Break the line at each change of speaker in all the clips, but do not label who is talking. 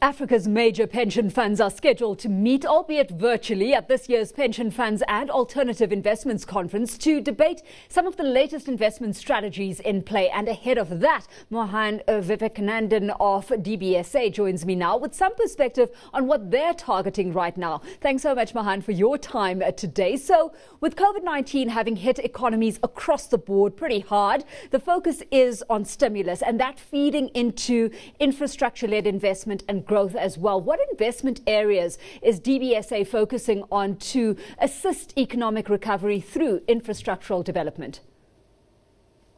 Africa's major pension funds are scheduled to meet, albeit virtually, at this year's Pension Funds and Alternative Investments Conference to debate some of the latest investment strategies in play. And ahead of that, Mohan Vivekanandan of DBSA joins me now with some perspective on what they're targeting right now. Thanks so much, Mohan, for your time today. So, with COVID-19 having hit economies across the board pretty hard, the focus is on stimulus and that feeding into infrastructure-led investment and growth as well. What investment areas is DBSA focusing on to assist economic recovery through infrastructural development?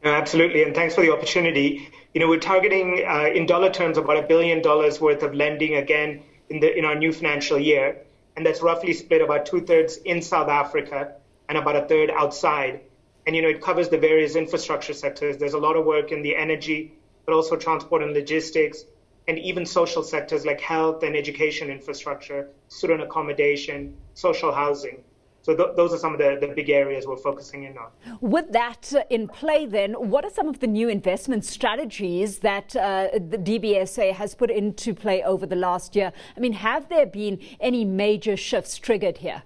Absolutely, and thanks for the opportunity. We're targeting in dollar terms about $1 billion worth of lending again in our new financial year, and that's roughly split about 2/3 in South Africa and about 1/3 outside. And it covers the various infrastructure sectors. There's a lot of work in the energy, but also transport and logistics, and even social sectors like health and education infrastructure, student accommodation, social housing. So those are some of the big areas we're focusing in on.
With that in play then, what are some of the new investment strategies that the DBSA has put into play over the last year? I mean, have there been any major shifts triggered here?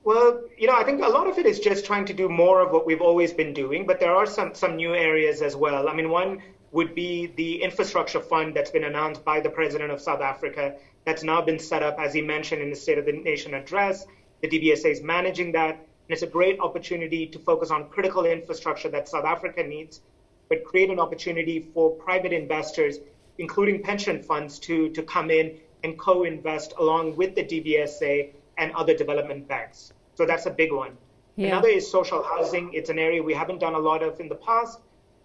Well, I think a lot of it is just trying to do more of what we've always been doing, but there are some new areas as well. I mean, one would be the infrastructure fund that's been announced by the president of South Africa that's now been set up, as he mentioned, in the State of the Nation address. The DBSA is managing that, and it's a great opportunity to focus on critical infrastructure that South Africa needs, but create an opportunity for private investors, including pension funds, to come in and co-invest along with the DBSA and other development banks. So that's a big one. Yeah. Another is social housing. It's an area we haven't done a lot of in the past,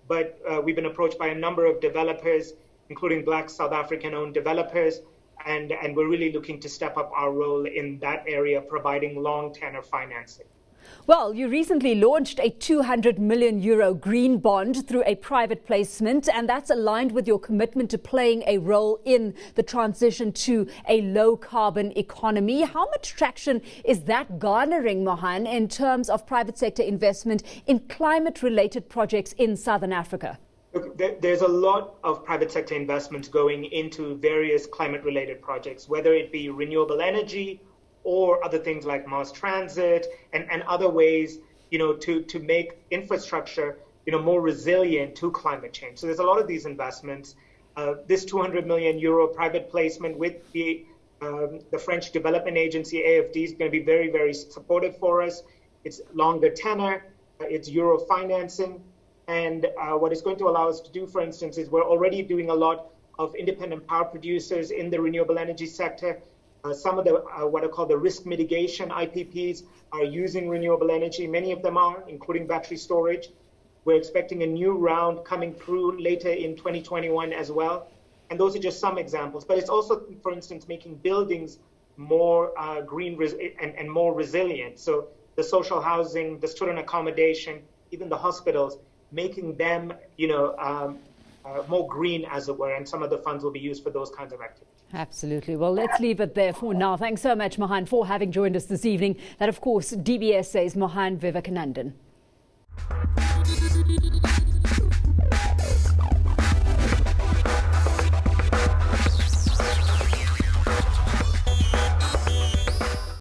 but we've been approached by a number of developers, including Black South African-owned developers, and we're really looking to step up our role in that area, providing long tenor financing.
Well, you recently launched a €200 million green bond through a private placement, and that's aligned with your commitment to playing a role in the transition to a low-carbon economy. How much traction is that garnering, Mohan, in terms of private sector investment in climate-related projects in Southern Africa?
Look, there's a lot of private sector investments going into various climate-related projects, whether it be renewable energy or other things like mass transit and other ways, to make infrastructure, more resilient to climate change. So there's a lot of these investments. This €200 million private placement with the French Development Agency, AFD, is going to be very, very supportive for us. It's longer tenor, it's Euro financing. And what it's going to allow us to do, for instance, is we're already doing a lot of independent power producers in the renewable energy sector. Some of the what I call the risk mitigation IPPs are using renewable energy. Many of them are, including battery storage. We're expecting a new round coming through later in 2021 as well. And those are just some examples. But it's also, for instance, making buildings more green and more resilient. So the social housing, the student accommodation, even the hospitals, making them, more green, as it were, and some of the funds will be used for those kinds of activities.
Absolutely. Well, let's leave it there for now. Thanks so much, Mohan, for having joined us this evening. That, of course, DBSA's Mohan Vivekanandan.